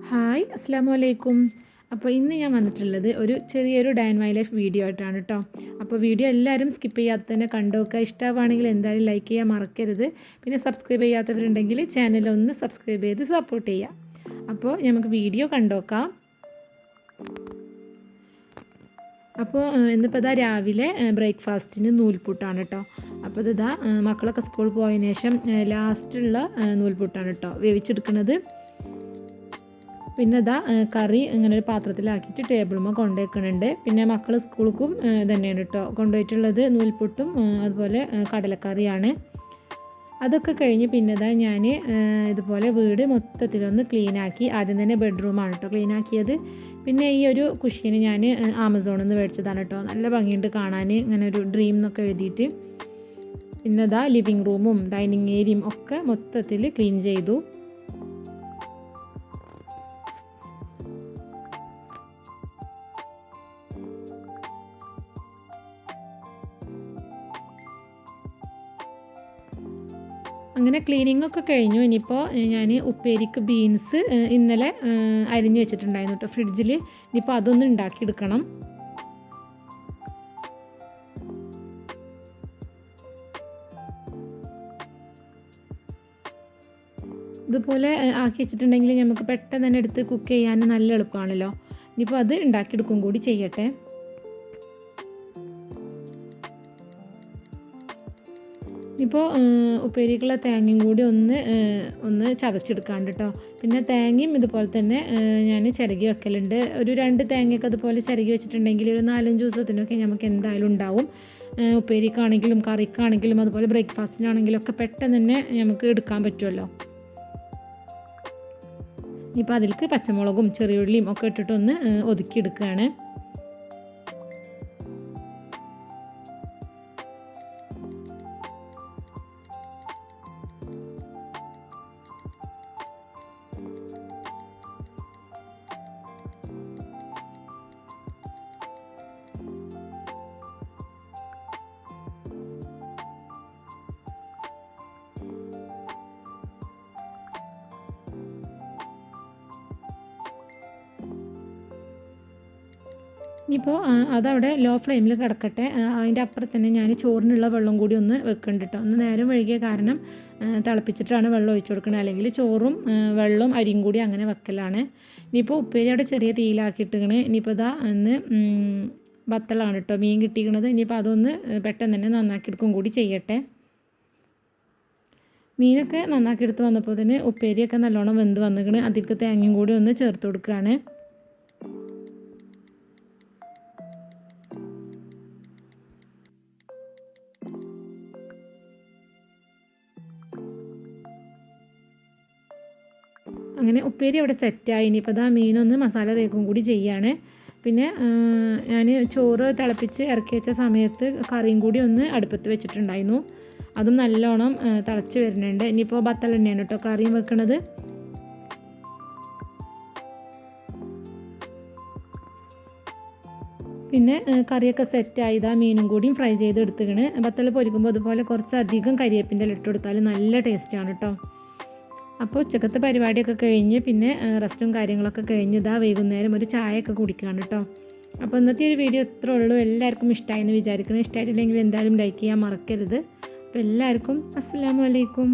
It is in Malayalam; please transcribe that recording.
ഹായ് അസ്സാം വലൈക്കും. അപ്പോൾ ഇന്ന് ഞാൻ വന്നിട്ടുള്ളത് ഒരു ചെറിയൊരു day and my life video ആയിട്ടാണ് കേട്ടോ. അപ്പോൾ വീഡിയോ എല്ലാവരും സ്കിപ്പ് ചെയ്യാതെ തന്നെ കണ്ടുനോക്കുക. ഇഷ്ടമാണെങ്കിൽ എന്തായാലും ലൈക്ക് ചെയ്യാൻ മറക്കരുത്. പിന്നെ സബ്സ്ക്രൈബ് ചെയ്യാത്തവരുണ്ടെങ്കിൽ ചാനലൊന്ന് സബ്സ്ക്രൈബ് ചെയ്ത് സപ്പോർട്ട് ചെയ്യുക. അപ്പോൾ നമുക്ക് വീഡിയോ കണ്ടുനോക്കാം. അപ്പോൾ ഇന്നിപ്പോൾ ഇതാ രാവിലെ ബ്രേക്ക്ഫാസ്റ്റിന് നൂൽപുട്ടാണ് കേട്ടോ. അപ്പോൾ ഇതാ മക്കളൊക്കെ സ്കൂളിൽ പോയതിനു ശേഷം ലാസ്റ്റുള്ള നൂൽപുട്ടാണ് കേട്ടോ വേവിച്ചെടുക്കുന്നത്. പിന്നെ ഇതാ കറി ഇങ്ങനെ ഒരു പാത്രത്തിലാക്കിയിട്ട് ടേബിളുമ്പോൾ കൊണ്ടുവയ്ക്കുന്നുണ്ട്. പിന്നെ മക്കൾ സ്കൂൾക്കും തന്നെയാണ് കേട്ടോ കൊണ്ടുപോയിട്ടുള്ളത്. നൂൽപുട്ടും അതുപോലെ കടലക്കറിയാണ്. അതൊക്കെ കഴിഞ്ഞ് പിന്നെ ഇതാ ഞാൻ ഇതുപോലെ വീട് മൊത്തത്തിലൊന്ന് ക്ലീനാക്കി. ആദ്യം തന്നെ ബെഡ്റൂമാണ് കേട്ടോ ക്ലീനാക്കിയത്. പിന്നെ ഈ ഒരു കുഷ്യന് ഞാൻ ആമസോണിൽ നിന്ന് മേടിച്ചതാണ് കേട്ടോ. നല്ല ഭംഗിയുണ്ട് കാണാൻ, ഇങ്ങനെ ഒരു ഡ്രീം എന്നൊക്കെ എഴുതിയിട്ട്. പിന്നെ ഇതാ ലിവിങ് റൂമും ഡൈനിങ് ഏരിയയും ഒക്കെ മൊത്തത്തിൽ ക്ലീൻ ചെയ്തു. അങ്ങനെ ക്ലീനിങ് ഒക്കെ കഴിഞ്ഞു. ഇനിയിപ്പോൾ ഞാൻ ഉപ്പേരിക്ക് ബീൻസ് ഇന്നലെ അരിഞ്ഞു വെച്ചിട്ടുണ്ടായിരുന്നു കേട്ടോ ഫ്രിഡ്ജിൽ. ഇനിയിപ്പോൾ അതൊന്ന് ഉണ്ടാക്കിയെടുക്കണം. ഇതുപോലെ ആക്കി വെച്ചിട്ടുണ്ടെങ്കിൽ നമുക്ക് പെട്ടെന്ന് തന്നെ എടുത്ത് കുക്ക് ചെയ്യാൻ നല്ല എളുപ്പമാണല്ലോ. ഇനിയിപ്പോൾ അത് ഉണ്ടാക്കിയെടുക്കും കൂടി ചെയ്യട്ടെ. ഇപ്പോൾ ഉപ്പേരിക്കുള്ള തേങ്ങയും കൂടി ഒന്ന് ചതച്ചെടുക്കാണ്ട് കേട്ടോ. പിന്നെ തേങ്ങയും ഇതുപോലെ തന്നെ ഞാൻ ചിരകി വെക്കലുണ്ട്. ഒരു 2 തേങ്ങയൊക്കെ അതുപോലെ ചിരകി വെച്ചിട്ടുണ്ടെങ്കിൽ ഒരു 4-5 ദിവസത്തിനൊക്കെ നമുക്ക് എന്തായാലും ഉണ്ടാവും. ഉപ്പേരിക്കാണെങ്കിലും കറിക്കാണെങ്കിലും അതുപോലെ ബ്രേക്ക്ഫാസ്റ്റിനാണെങ്കിലും ഒക്കെ പെട്ടെന്ന് തന്നെ നമുക്ക് എടുക്കാൻ പറ്റുമല്ലോ. ഇപ്പോൾ അതിലേക്ക് പച്ചമുളകും ചെറിയുള്ളിയും ഒക്കെ ഇട്ടിട്ടൊന്ന് ഒതുക്കിയെടുക്കുകയാണ്. ഇനിയിപ്പോൾ അതവിടെ ലോ ഫ്ലെയിമിൽ കിടക്കട്ടെ. അതിൻ്റെ അപ്പുറത്ത് തന്നെ ഞാൻ ചോറിനുള്ള വെള്ളം കൂടി ഒന്ന് വെക്കുന്നുണ്ട് കേട്ടോ. ഒന്ന് നേരം വൈകിയ കാരണം തിളപ്പിച്ചിട്ടാണ് വെള്ളം ഒഴിച്ചു കൊടുക്കുന്നത്. അല്ലെങ്കിൽ ചോറും വെള്ളവും അരിയും കൂടി അങ്ങനെ വെക്കലാണ്. ഇനിയിപ്പോൾ ഉപ്പേരി അവിടെ ചെറിയ തീയിലാക്കിയിട്ടിങ്ങനെ. ഇനിയിപ്പോൾ ഇതാ ബത്തളാണ് കേട്ടോ മീൻ കിട്ടിയിരിക്കുന്നത്. ഇനിയിപ്പോൾ അതൊന്ന് പെട്ടെന്ന് തന്നെ നന്നാക്കിയെടുക്കും കൂടി ചെയ്യട്ടെ. മീനൊക്കെ നന്നാക്കിയെടുത്ത് വന്നപ്പോൾ തന്നെ ഉപ്പേരിയൊക്കെ നല്ലോണം വെന്ത് വന്നിക്കണ്. അതിലേക്ക് തേങ്ങയും കൂടി ഒന്ന് ചേർത്ത് കൊടുക്കുകയാണ്. അങ്ങനെ ഉപ്പേരി അവിടെ സെറ്റായി. ഇനിയിപ്പോൾ ഇതാ മീനൊന്ന് മസാല തേക്കും കൂടി ചെയ്യാണ്. പിന്നെ ഞാൻ ചോറ് തിളപ്പിച്ച് ഇറക്കി വെച്ച സമയത്ത് കറിയും കൂടി ഒന്ന് അടുപ്പത്ത് വെച്ചിട്ടുണ്ടായിരുന്നു. അതും നല്ലോണം തിളച്ച് വരുന്നുണ്ട്. ഇനിയിപ്പോൾ ബത്തൽ തന്നെയാണ് കേട്ടോ കറിയും വെക്കണത്. പിന്നെ കറിയൊക്കെ സെറ്റായി. ഇതാ മീനും കൂടിയും ഫ്രൈ ചെയ്ത് എടുത്തുകണ്. ബത്തൽ പൊരിക്കുമ്പോൾ അതുപോലെ കുറച്ചധികം കരിവേപ്പിൻ്റെ ഇട്ട് കൊടുത്താൽ നല്ല ടേസ്റ്റാണ് കേട്ടോ. അപ്പോൾ ഉച്ചക്കത്തെ പരിപാടിയൊക്കെ കഴിഞ്ഞ് പിന്നെ റെസ്റ്റും കാര്യങ്ങളൊക്കെ കഴിഞ്ഞ് ഇതാ വൈകുന്നേരം ഒരു ചായയൊക്കെ കുടിക്കുകയാണ് കേട്ടോ. അപ്പോൾ ഇന്നത്തെ ഒരു വീഡിയോ ഇത്രേ ഉള്ളൂ. എല്ലാവർക്കും ഇഷ്ടമായെന്ന് വിചാരിക്കണം. ഇഷ്ടമായിട്ടില്ലെങ്കിൽ എന്തായാലും ലൈക്ക് ചെയ്യാൻ മറക്കരുത്. അപ്പോൾ എല്ലാവർക്കും അസ്സലാമു അലൈക്കും.